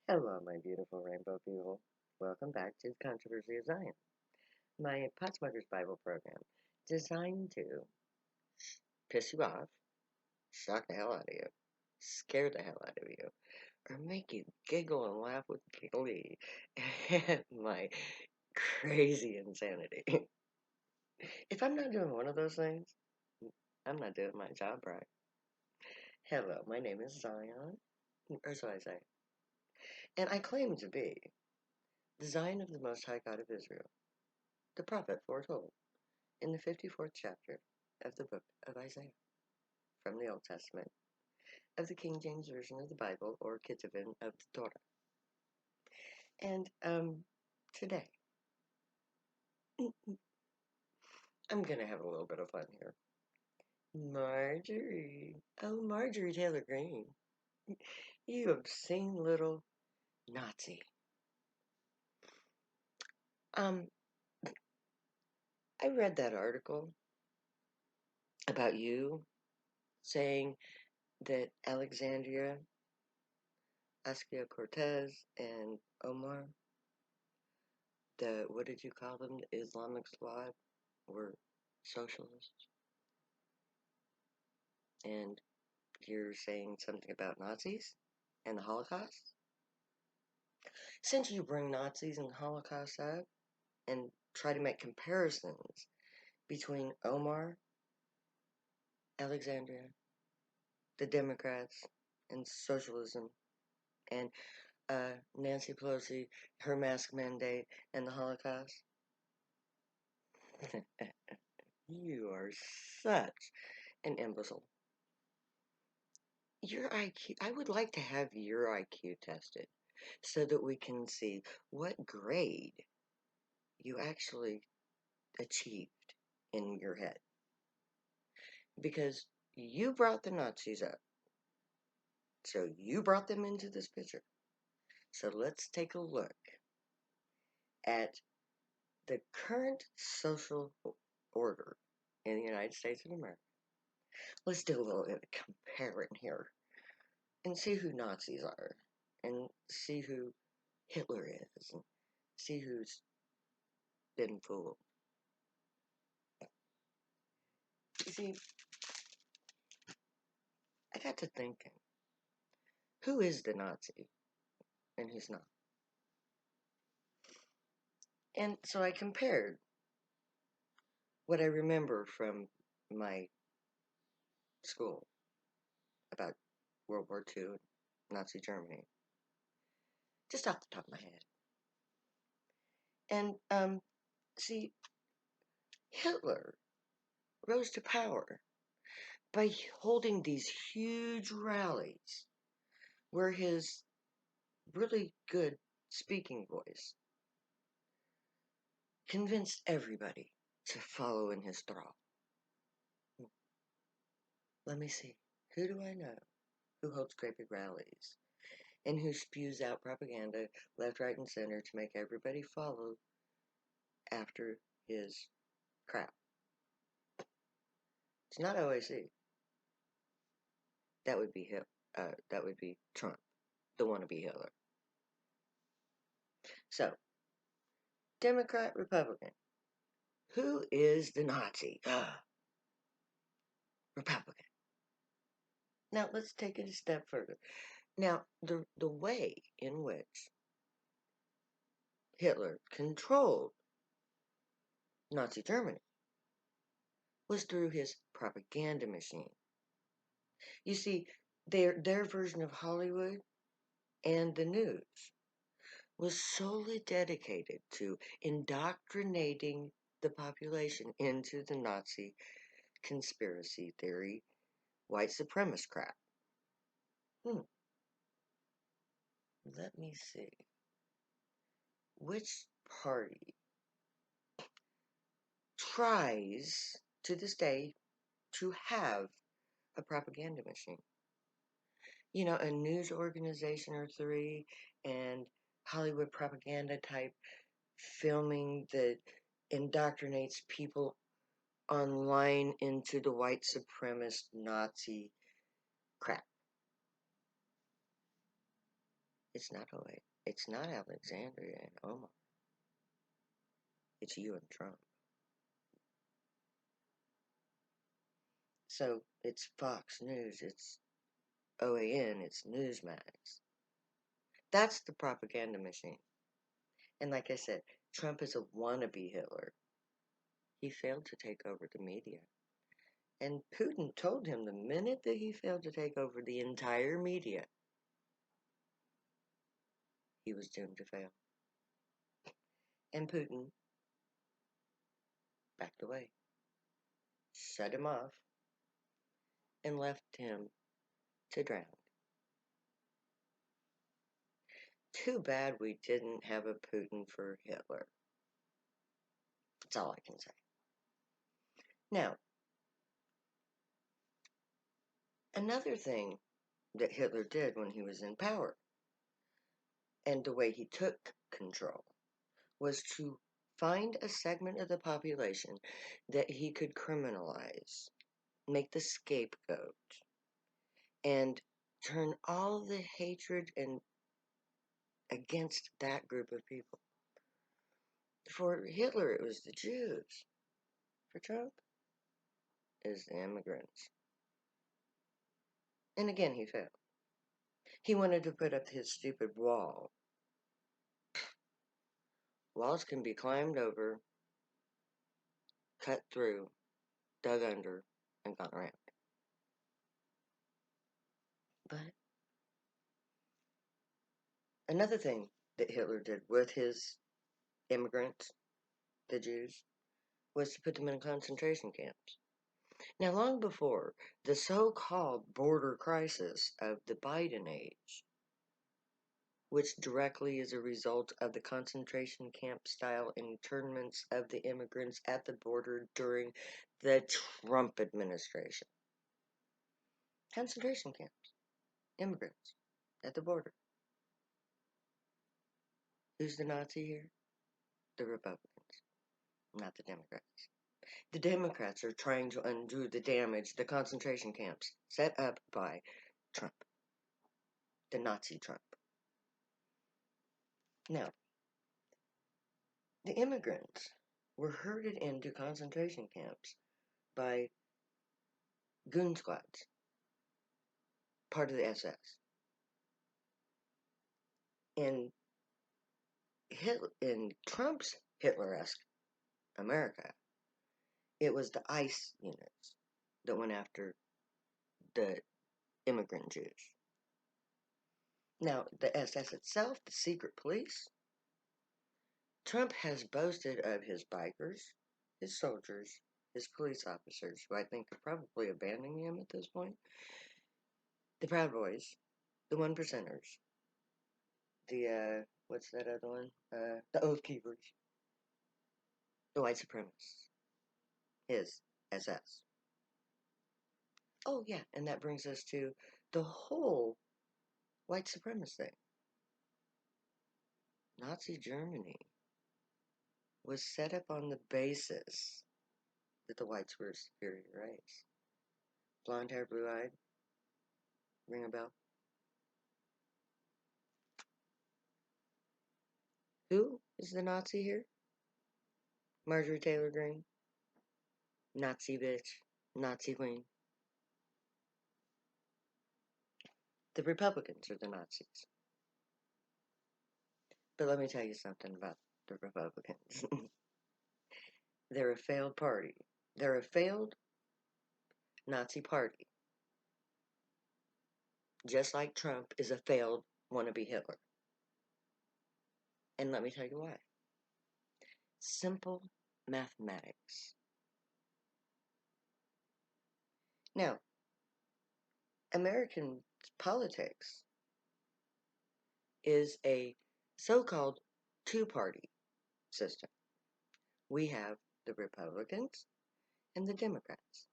Hello, my beautiful rainbow people. Welcome back to the Controversy of Zion, my Potsmuggers Bible program designed to piss you off, shock the hell out of you, scare the hell out of you, or make you giggle and laugh with glee at my crazy insanity. If I'm not doing one of those things, I'm not doing my job right. Hello, my name is Zion, or so I say, and I claim to be the Zion of the Most High God of Israel, the prophet foretold in the 54th chapter of the book of Isaiah, from the Old Testament, of the King James Version of the Bible, or Ketuvim of the Torah. And today, I'm going to have a little bit of fun here. Marjorie. Oh, Marjorie Taylor Greene. You obscene little Nazi. Um, I read that article about you saying that Alexandria, Ocasio-Cortez, and Omar, what did you call them? The Islamic Squad were socialists. And you're saying something about Nazis and the Holocaust? Since you bring Nazis and the Holocaust up and try to make comparisons between Omar, Alexandria, the Democrats, and socialism, and Nancy Pelosi, her mask mandate, and the Holocaust, you are such an imbecile. Your IQ, I would like to have your IQ tested so that we can see what grade you actually achieved in your head. Because you brought the Nazis up. So you brought them into this picture. So let's take a look at the current social order in the United States of America. Let's do a little bit of comparing here and see who Nazis are and see who Hitler is and see who's been fooled. You see, I got to thinking, who is the Nazi and who's not? And so I compared what I remember from my school about World War II and Nazi Germany, just off the top of my head. And, see, Hitler rose to power by holding these huge rallies where his really good speaking voice convinced everybody to follow in his thrall. Let me see. Who do I know who holds great big rallies and who spews out propaganda left, right, and center to make everybody follow after his crap? It's not OAC. That would be that would be Trump, the wannabe Hitler. So, Democrat, Republican. Who is the Nazi? Republican. Now let's take it a step further. Now, the way in which Hitler controlled Nazi Germany was through his propaganda machine. You see, their version of Hollywood and the news was solely dedicated to indoctrinating the population into the Nazi conspiracy theory, white supremacist crap. Let me see. Which party tries to this day to have a propaganda machine? You know, a news organization or three and Hollywood propaganda type filming that indoctrinates people online into the white supremacist Nazi crap. It's not OA. It's not Alexandria and Omar. It's you and Trump. So it's Fox News, it's OAN, it's Newsmax. That's the propaganda machine. And like I said, Trump is a wannabe Hitler. He failed to take over the media. And Putin told him the minute that he failed to take over the entire media, he was doomed to fail. And Putin backed away, shut him off, and left him to drown. Too bad we didn't have a Putin for Hitler. That's all I can say. Now, another thing that Hitler did when he was in power, and the way he took control, was to find a segment of the population that he could criminalize, make the scapegoat, and turn all the hatred and against that group of people. For Hitler, it was the Jews. For Trump, it was the immigrants. And again, he failed. He wanted to put up his stupid wall. Walls can be climbed over, cut through, dug under, and gone around. But another thing that Hitler did with his immigrants, the Jews, was to put them in concentration camps. Now, long before the so-called border crisis of the Biden age, which directly is a result of the concentration camp style internments of the immigrants at the border during the Trump administration. Concentration camps, immigrants at the border. Who's the Nazi here? The Republicans, not the Democrats. The Democrats are trying to undo the damage the concentration camps set up by Trump, the Nazi Trump. Now, the immigrants were herded into concentration camps by goon squads, part of the SS. In Trump's Hitler-esque America, it was the ICE units that went after the immigrant Jews. Now, the SS itself, the secret police, Trump has boasted of his bikers, his soldiers, his police officers, who I think are probably abandoning him at this point, the Proud Boys, the One Percenters, the, what's that other one? The Oath Keepers, the White Supremacists, his SS. Oh, yeah, and that brings us to the whole white supremacist thing. Nazi Germany was set up on the basis that the whites were a superior race. Blonde hair, blue eyed. Ring a bell? Who is the Nazi here? Marjorie Taylor Greene. Nazi bitch. Nazi queen. The Republicans are the Nazis. But let me tell you something about the Republicans. They're a failed party. They're a failed Nazi party. Just like Trump is a failed wannabe Hitler. And let me tell you why. Simple mathematics. Now, American politics is a so-called two-party system. We have the Republicans and the Democrats,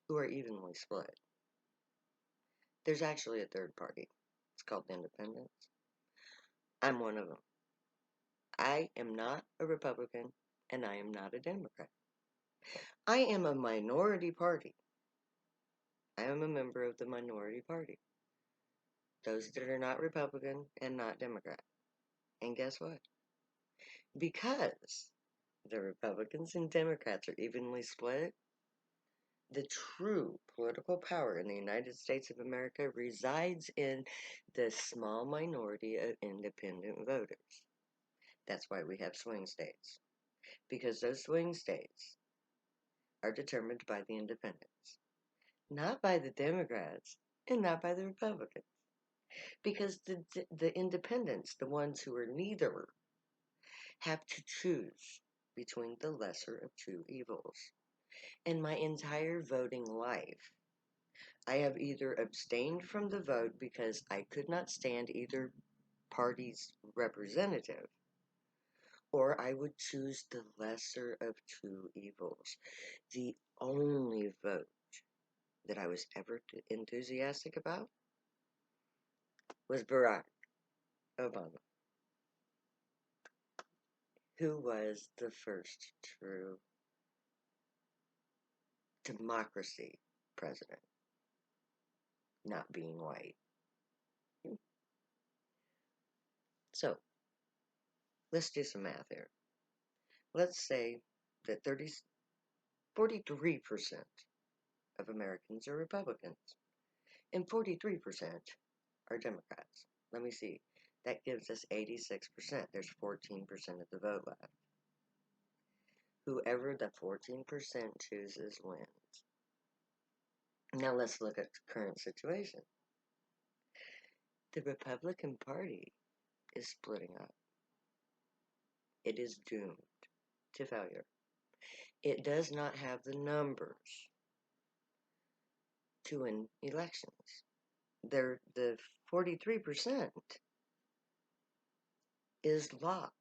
who are evenly split. There's actually a third party. It's called the Independents. I'm one of them. I am not a Republican, and I am not a Democrat. I am a minority party. I am a member of the minority party. those that are not Republican and not Democrat. And guess what? Because the Republicans and Democrats are evenly split, the true political power in the United States of America resides in the small minority of independent voters. That's why we have swing states, because those swing states are determined by the independents, not by the Democrats and not by the Republicans. Because the independents, the ones who are neither, have to choose between the lesser of two evils. In my entire voting life, I have either abstained from the vote because I could not stand either party's representative, or I would choose the lesser of two evils. The only vote that I was ever enthusiastic about was Barack Obama, who was the first true democracy president, not being white. So, let's do some math here. Let's say that 43% of Americans are Republicans and 43% are Democrats. Let me see. That gives us 86%. There's 14% of the vote left. Whoever the 14% chooses wins. Now let's look at the current situation. The Republican Party is splitting up. It is doomed to failure. It does not have the numbers to win elections. The 43% is locked,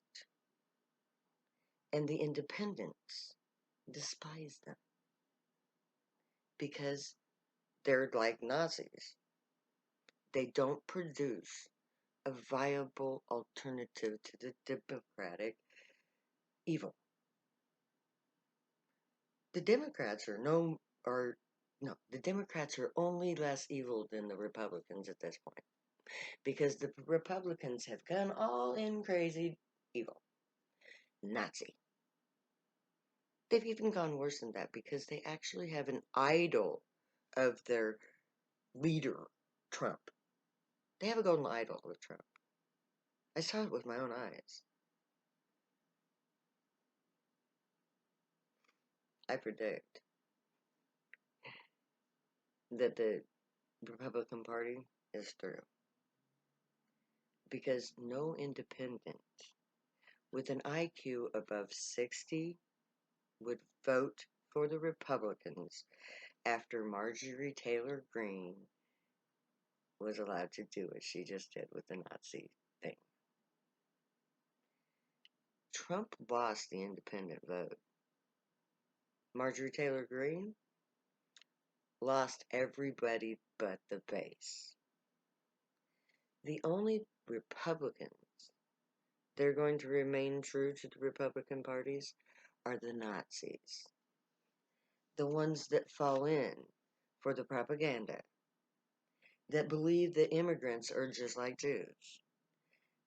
and the independents despise them because they're like Nazis. They don't produce a viable alternative to the democratic evil. The Democrats are the Democrats are only less evil than the Republicans at this point because the Republicans have gone all in crazy evil. Nazi. They've even gone worse than that because they actually have an idol of their leader, Trump. They have a golden idol of Trump. I saw it with my own eyes. I predict that the Republican Party is through because no independent with an IQ above 60 would vote for the Republicans after Marjorie Taylor Greene was allowed to do what she just did with the Nazi thing. Trump lost the independent vote. Marjorie Taylor Greene lost everybody but the base. The only Republicans that are going to remain true to the Republican parties are the Nazis. The ones that fall in for the propaganda, that believe that immigrants are just like Jews,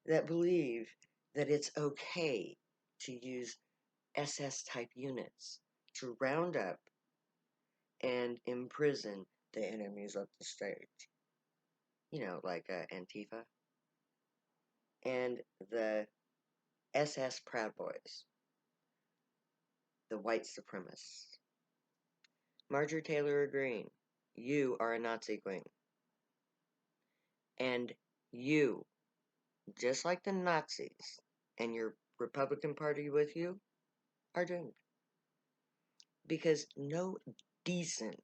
that believe that it's okay to use SS-type units to round up and imprison the enemies of the state. Like Antifa and the SS Proud Boys, the white supremacists. Marjorie Taylor Greene, you are a Nazi queen. And you, just like the Nazis and your Republican Party with you, are doomed. Because no decent,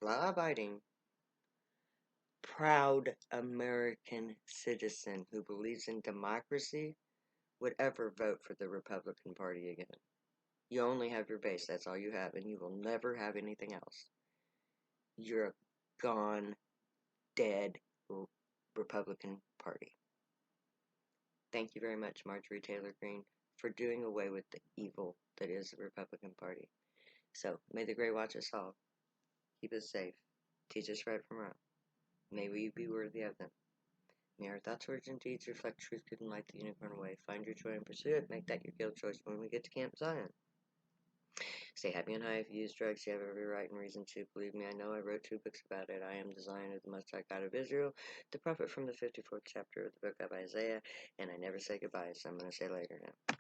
law-abiding, proud American citizen who believes in democracy would ever vote for the Republican Party again. You only have your base, that's all you have, and you will never have anything else. You're a gone, dead Republican Party. Thank you very much, Marjorie Taylor Greene, for doing away with the evil that is the Republican Party. So, may the Great watch us all. Keep us safe. Teach us right from wrong. May we be worthy of them. May our thoughts, words, and deeds reflect truth, good, and light the unicorn way. Find your joy and pursue it. Make that your guild choice when we get to Camp Zion. Stay happy and high. If you use drugs, you have every right and reason to. Believe me, I know. I wrote 2 books about it. I am the Zion of the Most High God of Israel, the prophet from the 54th chapter of the book of Isaiah, and I never say goodbye, so I'm going to say later now.